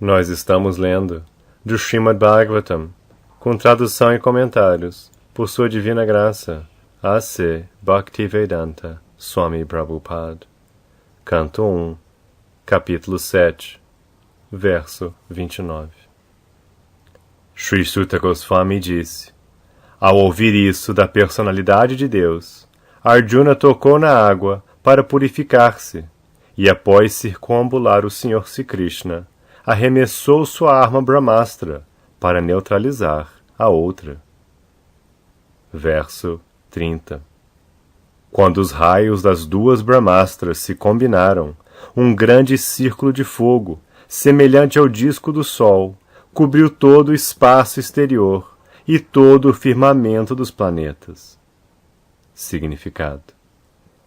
Nós estamos lendo do Srimad Bhagavatam, com tradução e comentários, por sua divina graça, A.C. Bhaktivedanta Swami Prabhupada. Canto 1, capítulo 7, verso 29. Sri Suta Goswami disse: ao ouvir isso da personalidade de Deus, Arjuna tocou na água para purificar-se, e após circunambular o Senhor Sri Krishna, arremessou sua arma Brahmastra para neutralizar a outra. Verso 30. Quando os raios das duas Brahmastras se combinaram, um grande círculo de fogo, semelhante ao disco do Sol, cobriu todo o espaço exterior e todo o firmamento dos planetas. Significado: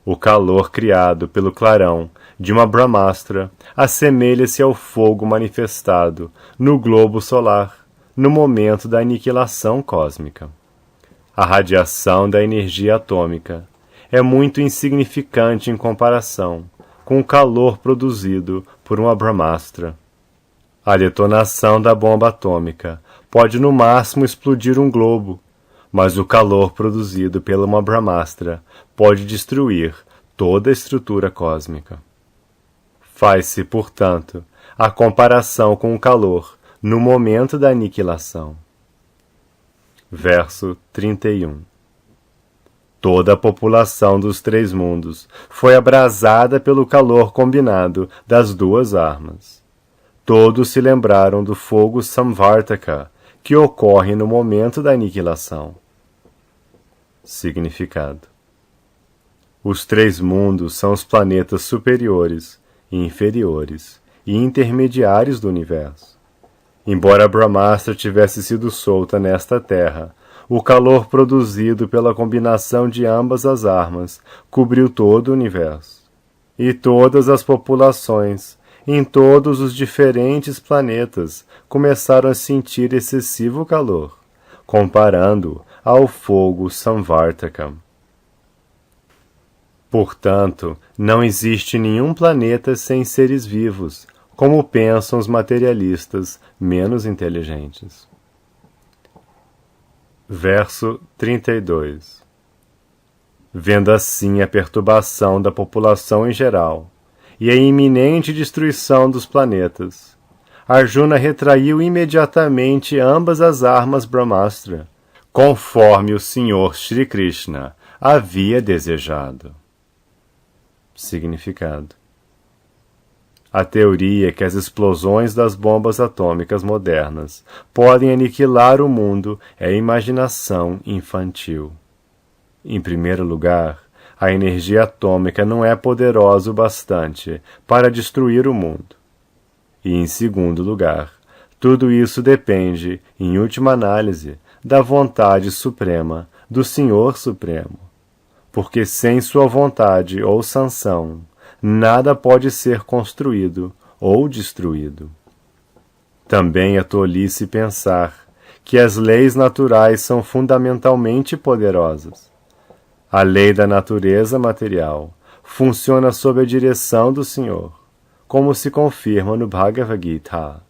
o calor criado pelo clarão de uma Brahmastra assemelha-se ao fogo manifestado no globo solar no momento da aniquilação cósmica. A radiação da energia atômica é muito insignificante em comparação com o calor produzido por uma Brahmastra. A detonação da bomba atômica pode no máximo explodir um globo, mas o calor produzido pela uma Brahmastra pode destruir toda a estrutura cósmica. Faz-se, portanto, a comparação com o calor no momento da aniquilação. Verso 31. Toda a população dos três mundos foi abrasada pelo calor combinado das duas armas. Todos se lembraram do fogo Samvartaka, que ocorre no momento da aniquilação. Significado: os três mundos são os planetas superiores, inferiores e intermediários do universo. Embora Brahmastra tivesse sido solta nesta terra, o calor produzido pela combinação de ambas as armas cobriu todo o universo. E todas as populações, em todos os diferentes planetas, começaram a sentir excessivo calor, comparando-o ao fogo Samvartaka. Portanto, não existe nenhum planeta sem seres vivos, como pensam os materialistas menos inteligentes. Verso 32. Vendo assim a perturbação da população em geral e a iminente destruição dos planetas, Arjuna retraiu imediatamente ambas as armas Brahmastra, conforme o Senhor Shri Krishna havia desejado. Significado: a teoria que as explosões das bombas atômicas modernas podem aniquilar o mundo é imaginação infantil. Em primeiro lugar, a energia atômica não é poderosa o bastante para destruir o mundo. E em segundo lugar, tudo isso depende, em última análise, da vontade suprema do Senhor Supremo, porque sem sua vontade ou sanção, nada pode ser construído ou destruído. Também é tolice pensar que as leis naturais são fundamentalmente poderosas. A lei da natureza material funciona sob a direção do Senhor, como se confirma no Bhagavad Gita.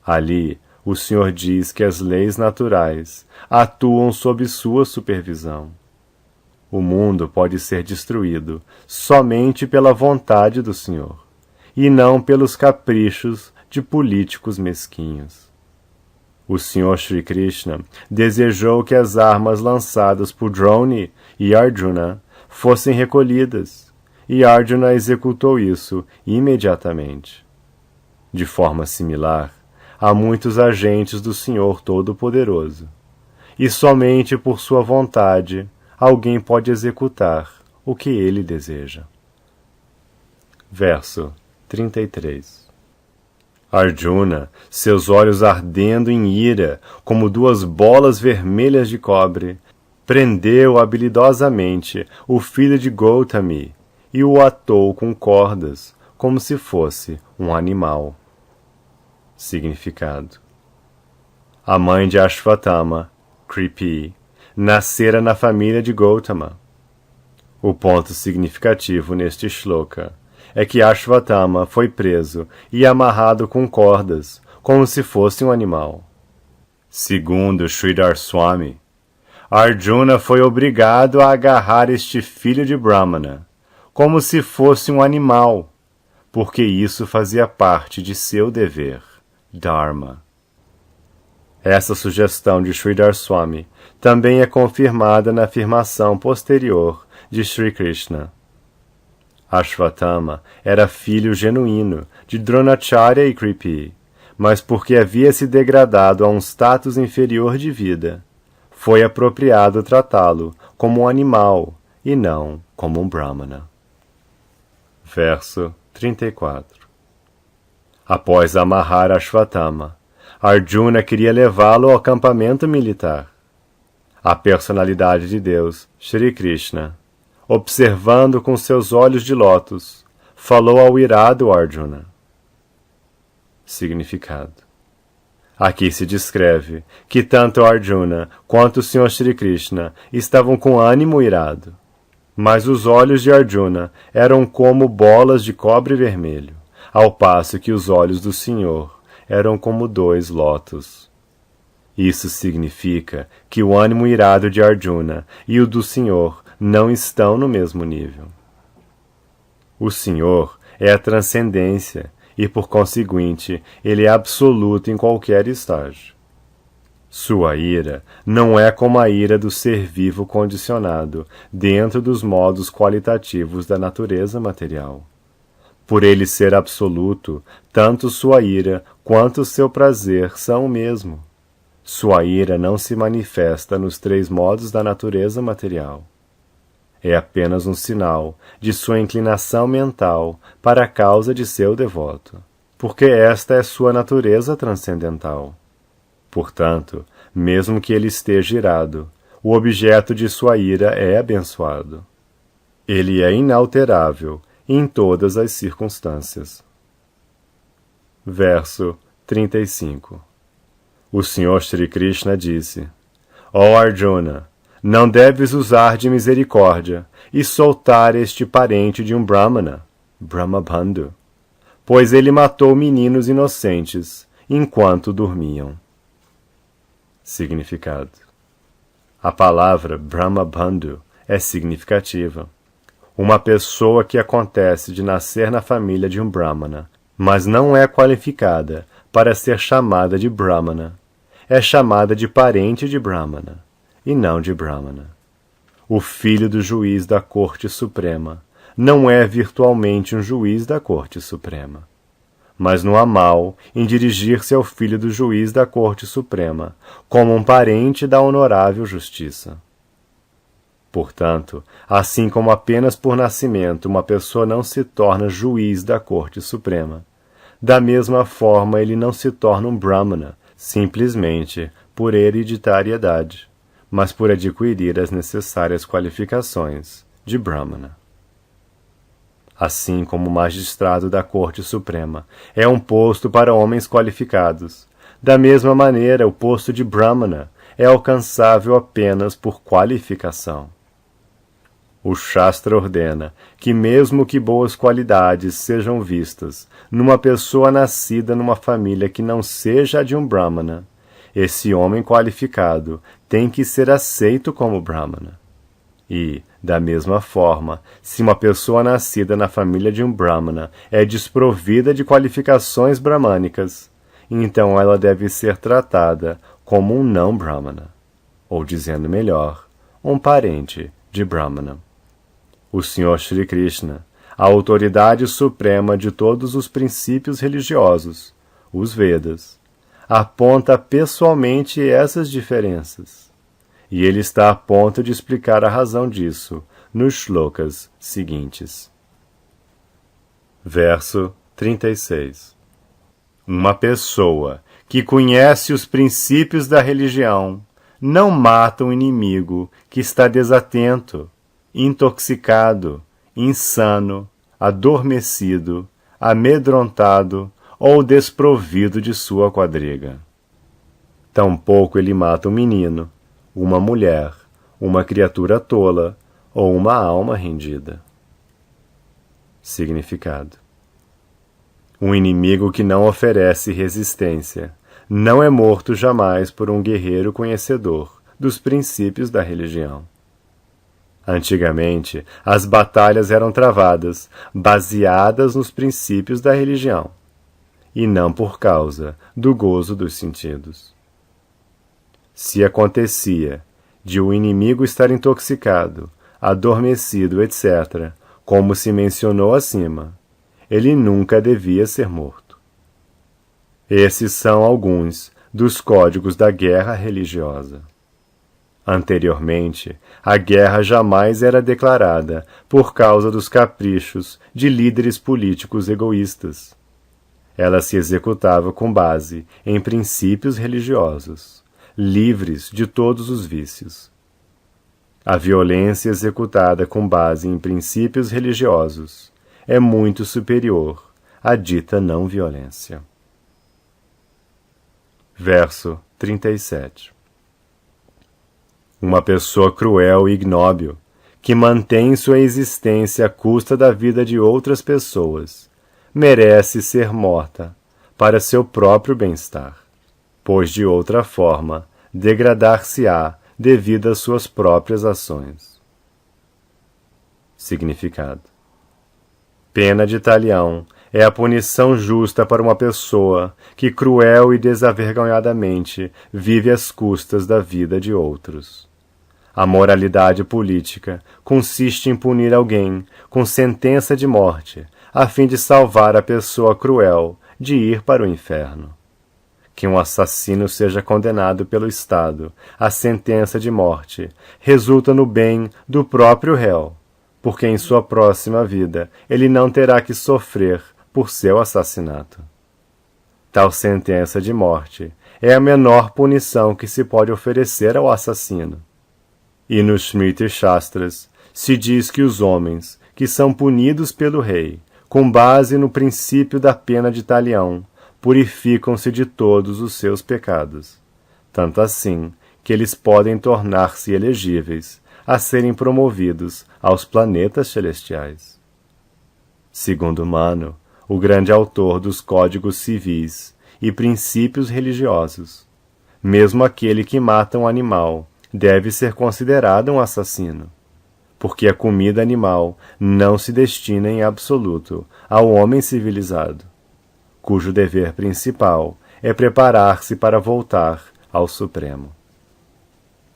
Ali, o Senhor diz que as leis naturais atuam sob sua supervisão. O mundo pode ser destruído somente pela vontade do Senhor, e não pelos caprichos de políticos mesquinhos. O Senhor Shri Krishna desejou que as armas lançadas por Drona e Arjuna fossem recolhidas, e Arjuna executou isso imediatamente. De forma similar, há muitos agentes do Senhor Todo-Poderoso, e somente por sua vontade alguém pode executar o que ele deseja. Verso 33. Arjuna, seus olhos ardendo em ira, como duas bolas vermelhas de cobre, prendeu habilidosamente o filho de Gautami e o atou com cordas, como se fosse um animal. Significado: a mãe de Ashvatthama, Kripi, nascera na família de Gautama. O ponto significativo neste shloka é que Ashvatthama foi preso e amarrado com cordas, como se fosse um animal. Segundo Sridhar Swami, Arjuna foi obrigado a agarrar este filho de Brahmana, como se fosse um animal, porque isso fazia parte de seu dever, Dharma. Essa sugestão de Sridhar Swami também é confirmada na afirmação posterior de Sri Krishna. Ashvatthama era filho genuíno de Dronacharya e Kripi, mas porque havia se degradado a um status inferior de vida, foi apropriado tratá-lo como um animal e não como um Brahmana. Verso 34. Após amarrar Ashvatthama, Arjuna queria levá-lo ao acampamento militar. A personalidade de Deus, Shri Krishna, observando com seus olhos de lótus, falou ao irado Arjuna. Significado. Aqui se descreve que tanto Arjuna quanto o Sr. Shri Krishna estavam com ânimo irado, mas os olhos de Arjuna eram como bolas de cobre vermelho, ao passo que os olhos do Senhor eram como 2 lótus. Isso significa que o ânimo irado de Arjuna e o do Senhor não estão no mesmo nível. O Senhor é a transcendência e, por conseguinte, ele é absoluto em qualquer estágio. Sua ira não é como a ira do ser vivo condicionado dentro dos modos qualitativos da natureza material. Por ele ser absoluto, tanto sua ira quanto seu prazer são o mesmo. Sua ira não se manifesta nos 3 modos da natureza material. É apenas um sinal de sua inclinação mental para a causa de seu devoto, porque esta é sua natureza transcendental. Portanto, mesmo que ele esteja irado, o objeto de sua ira é abençoado. Ele é inalterável em todas as circunstâncias. Verso 35. O Senhor Shri Krishna disse: Ó Arjuna, não deves usar de misericórdia e soltar este parente de um Brahmana, Brahmabandhu, pois ele matou meninos inocentes enquanto dormiam. Significado. A palavra Brahmabandhu é significativa. Uma pessoa que acontece de nascer na família de um Brahmana, mas não é qualificada para ser chamada de Brahmana, é chamada de parente de Brahmana, e não de Brahmana. O filho do juiz da Corte Suprema não é virtualmente um juiz da Corte Suprema, mas não há mal em dirigir-se ao filho do juiz da Corte Suprema como um parente da honorável justiça. Portanto, assim como apenas por nascimento uma pessoa não se torna juiz da Corte Suprema, da mesma forma ele não se torna um Brahmana simplesmente por hereditariedade, mas por adquirir as necessárias qualificações de Brahmana. Assim como o magistrado da Corte Suprema é um posto para homens qualificados, da mesma maneira o posto de Brahmana é alcançável apenas por qualificação. O Shastra ordena que mesmo que boas qualidades sejam vistas numa pessoa nascida numa família que não seja a de um Brahmana, esse homem qualificado tem que ser aceito como Brahmana. E, da mesma forma, se uma pessoa nascida na família de um Brahmana é desprovida de qualificações brahmânicas, então ela deve ser tratada como um não Brahmana, ou dizendo melhor, um parente de Brahmana. O Senhor Shri Krishna, a autoridade suprema de todos os princípios religiosos, os Vedas, aponta pessoalmente essas diferenças, e ele está a ponto de explicar a razão disso nos shlokas seguintes. Verso 36. Uma pessoa que conhece os princípios da religião não mata um inimigo que está desatento, intoxicado, insano, adormecido, amedrontado ou desprovido de sua quadriga. Tampouco ele mata um menino, uma mulher, uma criatura tola ou uma alma rendida. Significado: um inimigo que não oferece resistência não é morto jamais por um guerreiro conhecedor dos princípios da religião. Antigamente, as batalhas eram travadas baseadas nos princípios da religião, e não por causa do gozo dos sentidos. Se acontecia de o inimigo estar intoxicado, adormecido, etc., como se mencionou acima, ele nunca devia ser morto. Esses são alguns dos códigos da guerra religiosa. Anteriormente, a guerra jamais era declarada por causa dos caprichos de líderes políticos egoístas. Ela se executava com base em princípios religiosos, livres de todos os vícios. A violência executada com base em princípios religiosos é muito superior à dita não violência. Verso 37. Uma pessoa cruel e ignóbil, que mantém sua existência à custa da vida de outras pessoas, merece ser morta para seu próprio bem-estar, pois de outra forma degradar-se-á devido às suas próprias ações. Significado: pena de talião é a punição justa para uma pessoa que cruel e desavergonhadamente vive às custas da vida de outros. A moralidade política consiste em punir alguém com sentença de morte, a fim de salvar a pessoa cruel de ir para o inferno. Que um assassino seja condenado pelo Estado à sentença de morte resulta no bem do próprio réu, porque em sua próxima vida ele não terá que sofrer por seu assassinato. Tal sentença de morte é a menor punição que se pode oferecer ao assassino. E nos Smriti Shastras se diz que os homens que são punidos pelo rei, com base no princípio da pena de talião, purificam-se de todos os seus pecados, tanto assim que eles podem tornar-se elegíveis a serem promovidos aos planetas celestiais. Segundo Manu, o grande autor dos códigos civis e princípios religiosos, mesmo aquele que mata um animal deve ser considerado um assassino, porque a comida animal não se destina em absoluto ao homem civilizado, cujo dever principal é preparar-se para voltar ao Supremo.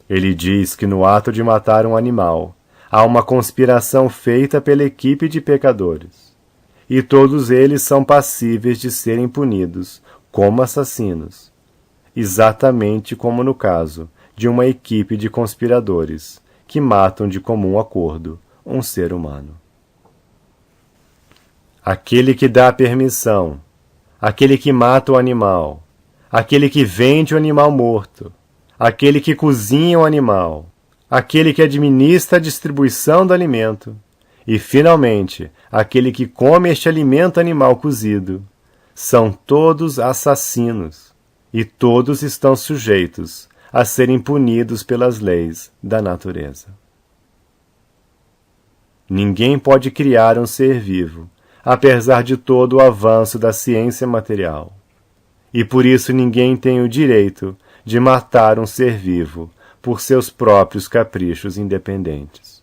Ele diz que no ato de matar um animal há uma conspiração feita pela equipe de pecadores, e todos eles são passíveis de serem punidos como assassinos, exatamente como no caso de uma equipe de conspiradores que matam de comum acordo um ser humano. Aquele que dá permissão, aquele que mata o animal, aquele que vende o animal morto, aquele que cozinha o animal, aquele que administra a distribuição do alimento e, finalmente, aquele que come este alimento animal cozido, são todos assassinos e todos estão sujeitos a serem punidos pelas leis da natureza. Ninguém pode criar um ser vivo, apesar de todo o avanço da ciência material, e por isso ninguém tem o direito de matar um ser vivo por seus próprios caprichos independentes.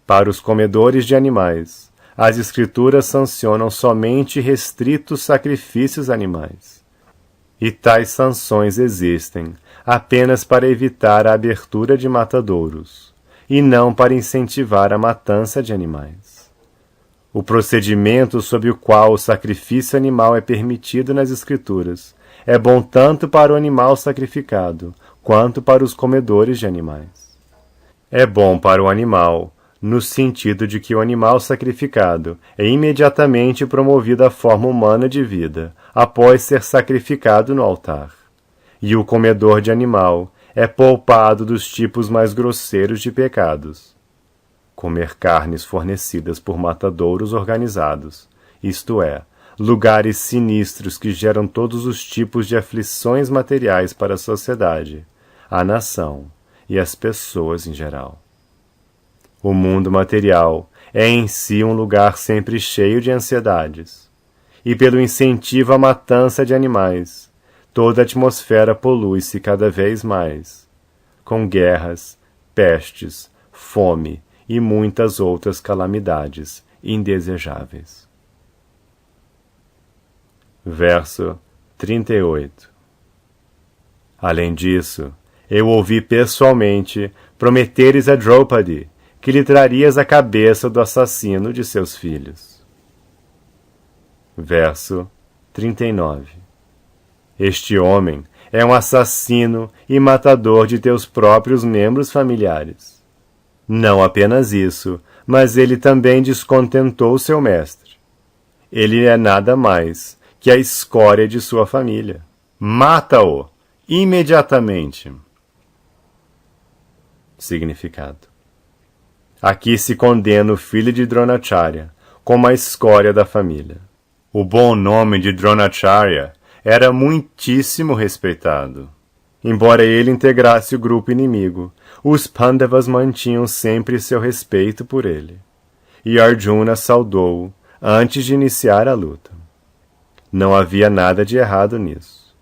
Para os comedores de animais, as escrituras sancionam somente restritos sacrifícios animais, e tais sanções existem apenas para evitar a abertura de matadouros, e não para incentivar a matança de animais. O procedimento sob o qual o sacrifício animal é permitido nas Escrituras é bom tanto para o animal sacrificado, quanto para os comedores de animais. É bom para o animal, no sentido de que o animal sacrificado é imediatamente promovido à forma humana de vida, após ser sacrificado no altar. E o comedor de animal é poupado dos tipos mais grosseiros de pecados. Comer carnes fornecidas por matadouros organizados, isto é, lugares sinistros que geram todos os tipos de aflições materiais para a sociedade, a nação e as pessoas em geral. O mundo material é em si um lugar sempre cheio de ansiedades, e pelo incentivo à matança de animais, toda a atmosfera polui-se cada vez mais, com guerras, pestes, fome e muitas outras calamidades indesejáveis. Verso 38. Além disso, eu ouvi pessoalmente prometeres a Draupadi que lhe trarias a cabeça do assassino de seus filhos. Verso 39. Este homem é um assassino e matador de teus próprios membros familiares. Não apenas isso, mas ele também descontentou seu mestre. Ele é nada mais que a escória de sua família. Mata-o imediatamente. Significado. Aqui se condena o filho de Dronacharya como a escória da família. O bom nome de Dronacharya era muitíssimo respeitado. Embora ele integrasse o grupo inimigo, os Pandavas mantinham sempre seu respeito por ele. E Arjuna saudou-o antes de iniciar a luta. Não havia nada de errado nisso.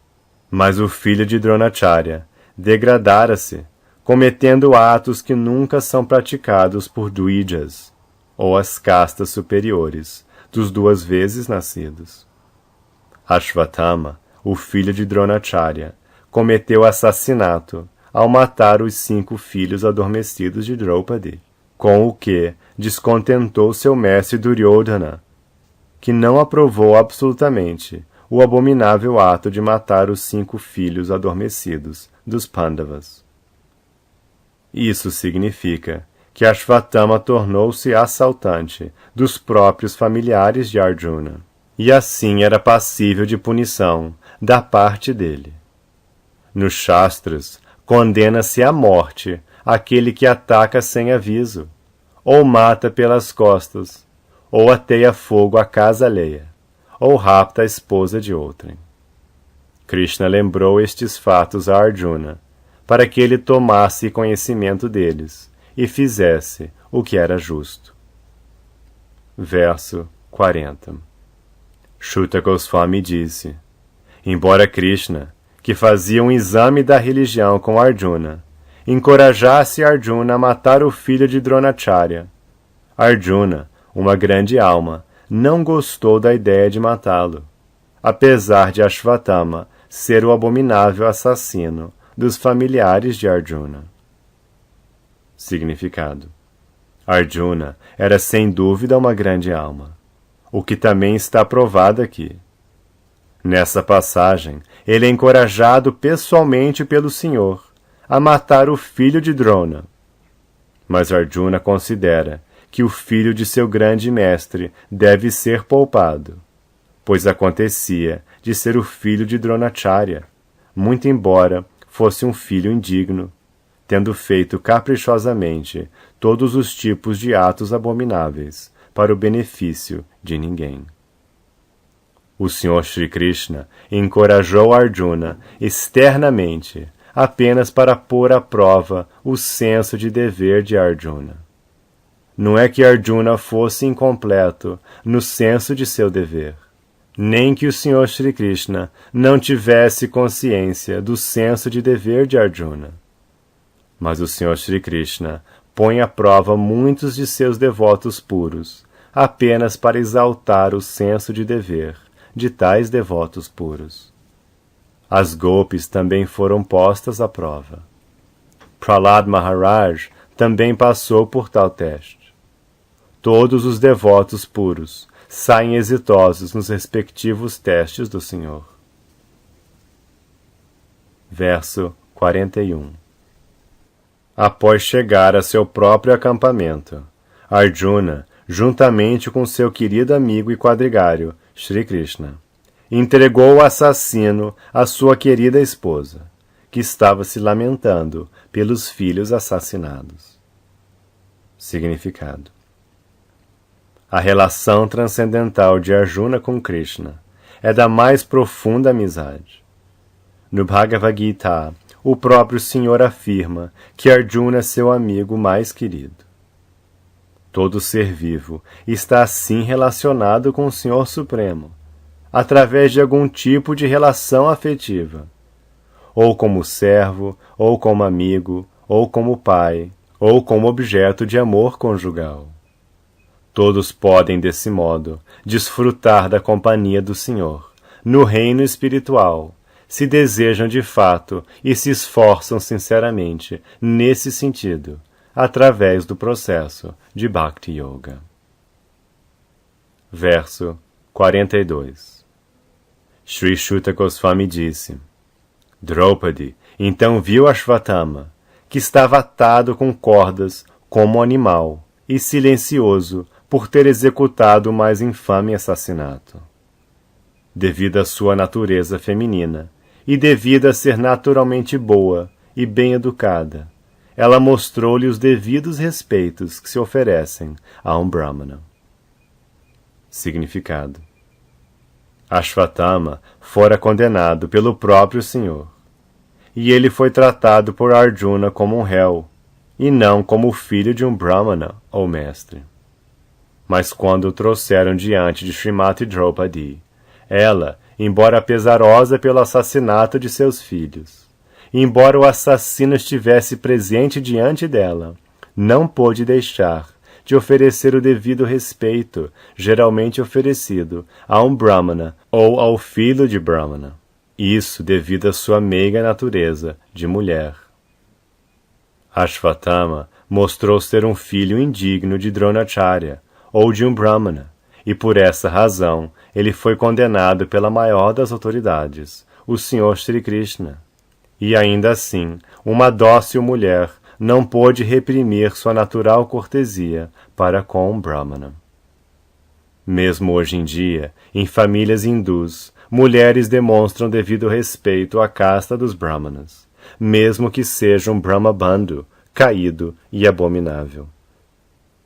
Mas o filho de Dronacharya degradara-se, cometendo atos que nunca são praticados por Dvijas, ou as castas superiores, dos 2 vezes nascidos. Ashvatthama, o filho de Dronacharya, cometeu assassinato ao matar os 5 filhos adormecidos de Draupadi, com o que descontentou seu mestre Duryodhana, que não aprovou absolutamente o abominável ato de matar os 5 filhos adormecidos dos Pandavas. Isso significa que Ashvatthama tornou-se assaltante dos próprios familiares de Arjuna, e assim era passível de punição da parte dele. Nos Shastras, condena-se à morte aquele que ataca sem aviso, ou mata pelas costas, ou ateia fogo à casa alheia, ou rapta a esposa de outrem. Krishna lembrou estes fatos a Arjuna, para que ele tomasse conhecimento deles e fizesse o que era justo. Verso 40. Shuta Goswami disse: embora Krishna, que fazia um exame da religião com Arjuna, encorajasse Arjuna a matar o filho de Dronacharya, Arjuna, uma grande alma, não gostou da ideia de matá-lo, apesar de Ashvatthama ser o abominável assassino dos familiares de Arjuna. Significado. Arjuna era sem dúvida uma grande alma, o que também está provado aqui. Nessa passagem, ele é encorajado pessoalmente pelo Senhor a matar o filho de Drona. Mas Arjuna considera que o filho de seu grande mestre deve ser poupado, pois acontecia de ser o filho de Dronacharya, muito embora fosse um filho indigno, tendo feito caprichosamente todos os tipos de atos abomináveis para o benefício de ninguém. O Senhor Shri Krishna encorajou Arjuna externamente apenas para pôr à prova o senso de dever de Arjuna. Não é que Arjuna fosse incompleto no senso de seu dever, nem que o Senhor Shri Krishna não tivesse consciência do senso de dever de Arjuna. Mas o Senhor Shri Krishna põe à prova muitos de seus devotos puros, apenas para exaltar o senso de dever de tais devotos puros. As golpes também foram postas à prova. Prahlad Maharaj também passou por tal teste. Todos os devotos puros saem exitosos nos respectivos testes do Senhor. Verso 41. Após chegar a seu próprio acampamento, Arjuna, juntamente com seu querido amigo e quadrigário, Shri Krishna, entregou o assassino à sua querida esposa, que estava se lamentando pelos filhos assassinados. Significado. A relação transcendental de Arjuna com Krishna é da mais profunda amizade. No Bhagavad Gita, o próprio Senhor afirma que Arjuna é seu amigo mais querido. Todo ser vivo está assim relacionado com o Senhor Supremo, através de algum tipo de relação afetiva, ou como servo, ou como amigo, ou como pai, ou como objeto de amor conjugal. Todos podem, desse modo, desfrutar da companhia do Senhor, no reino espiritual, se desejam de fato e se esforçam sinceramente nesse sentido, através do processo de Bhakti Yoga. Verso 42. Sri Shuta Goswami disse: Draupadi então viu Ashvatthama, que estava atado com cordas como animal e silencioso por ter executado o mais infame assassinato. Devido à sua natureza feminina e devido a ser naturalmente boa e bem educada, ela mostrou-lhe os devidos respeitos que se oferecem a um Brahmana. Significado: Ashvatthama fora condenado pelo próprio Senhor, e ele foi tratado por Arjuna como um réu, e não como o filho de um Brahmana ou mestre. Mas quando o trouxeram diante de Srimati Draupadi, ela, embora pesarosa pelo assassinato de seus filhos, embora o assassino estivesse presente diante dela, não pôde deixar de oferecer o devido respeito geralmente oferecido a um Brahmana ou ao filho de Brahmana. Isso devido à sua meiga natureza de mulher. Ashvatthama mostrou ser um filho indigno de Dronacharya ou de um Brahmana, e por essa razão ele foi condenado pela maior das autoridades, o Senhor Shri Krishna. E ainda assim, uma dócil mulher não pôde reprimir sua natural cortesia para com um Brahmana. Mesmo hoje em dia, em famílias hindus, mulheres demonstram devido respeito à casta dos Brahmanas, mesmo que seja um Brahmabandhu caído e abominável.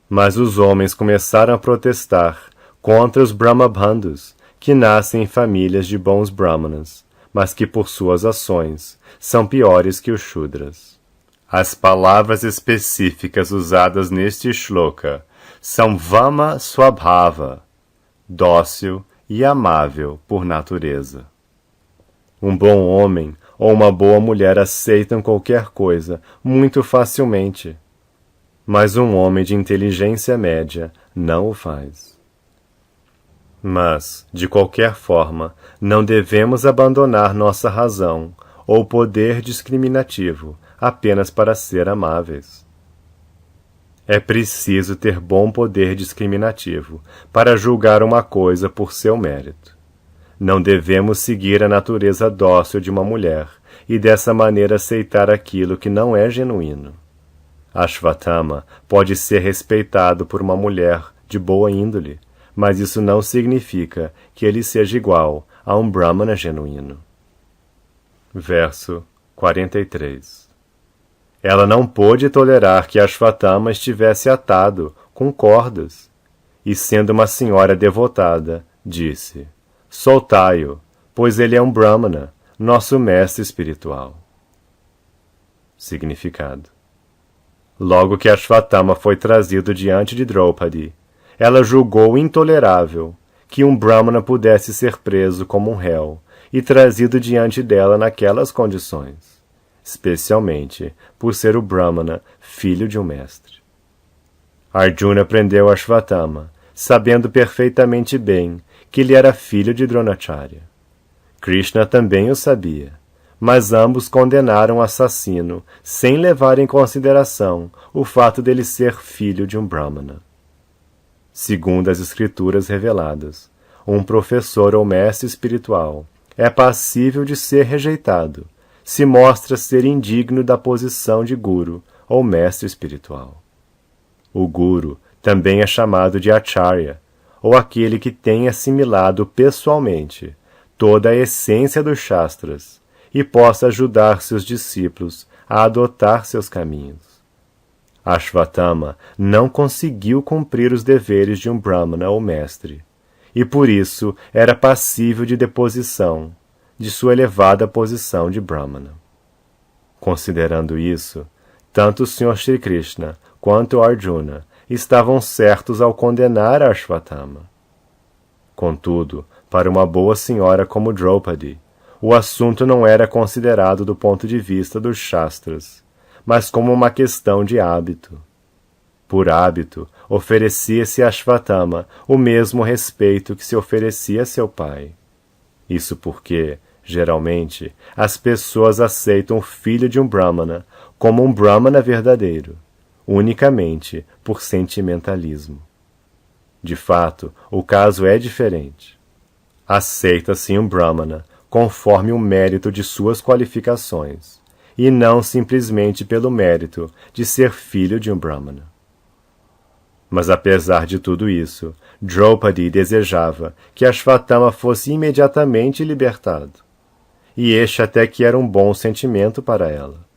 Mas os homens começaram a protestar contra os Brahmabandhus, que nascem em famílias de bons Brahmanas, mas que por suas ações são piores que os Shudras. As palavras específicas usadas neste shloka são Vama Swabhava, dócil e amável por natureza. Um bom homem ou uma boa mulher aceitam qualquer coisa muito facilmente, mas um homem de inteligência média não o faz. Mas, de qualquer forma, não devemos abandonar nossa razão ou poder discriminativo apenas para ser amáveis. É preciso ter bom poder discriminativo para julgar uma coisa por seu mérito. Não devemos seguir a natureza dócil de uma mulher e dessa maneira aceitar aquilo que não é genuíno. Ashvatthama pode ser respeitado por uma mulher de boa índole, mas isso não significa que ele seja igual a um Brahmana genuíno. Verso 43. Ela não pôde tolerar que Ashvatthama estivesse atado com cordas, e sendo uma senhora devotada, disse: soltai-o, pois ele é um Brahmana, nosso mestre espiritual. Significado: logo que Ashvatthama foi trazido diante de Draupadi, ela julgou intolerável que um Brahmana pudesse ser preso como um réu e trazido diante dela naquelas condições, especialmente por ser o Brahmana filho de um mestre. Arjuna prendeu Ashvatthama, sabendo perfeitamente bem que ele era filho de Dronacharya. Krishna também o sabia, mas ambos condenaram o assassino sem levar em consideração o fato dele ser filho de um Brahmana. Segundo as escrituras reveladas, um professor ou mestre espiritual é passível de ser rejeitado se mostra ser indigno da posição de guru ou mestre espiritual. O guru também é chamado de acharya, ou aquele que tem assimilado pessoalmente toda a essência dos shastras e possa ajudar seus discípulos a adotar seus caminhos. Ashvatthama não conseguiu cumprir os deveres de um Brahmana ou mestre, e por isso era passível de deposição de sua elevada posição de Brahmana. Considerando isso, tanto o Sr. Shri Krishna quanto Arjuna estavam certos ao condenar Ashwatthama. Contudo, para uma boa senhora como Draupadi, o assunto não era considerado do ponto de vista dos Shastras, mas como uma questão de hábito. Por hábito, oferecia-se a Ashwatthama o mesmo respeito que se oferecia a seu pai. Isso porque, geralmente, as pessoas aceitam o filho de um Brahmana como um Brahmana verdadeiro, unicamente por sentimentalismo. De fato, o caso é diferente. Aceita-se um Brahmana conforme o mérito de suas qualificações, e não simplesmente pelo mérito de ser filho de um Brahmana. Mas apesar de tudo isso, Draupadi desejava que Ashwatthama fosse imediatamente libertado, e este até que era um bom sentimento para ela.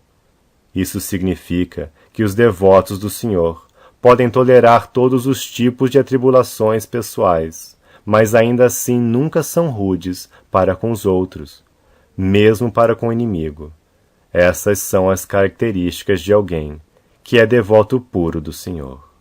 Isso significa que os devotos do Senhor podem tolerar todos os tipos de atribulações pessoais, mas ainda assim nunca são rudes para com os outros, mesmo para com o inimigo. Essas são as características de alguém que é devoto puro do Senhor.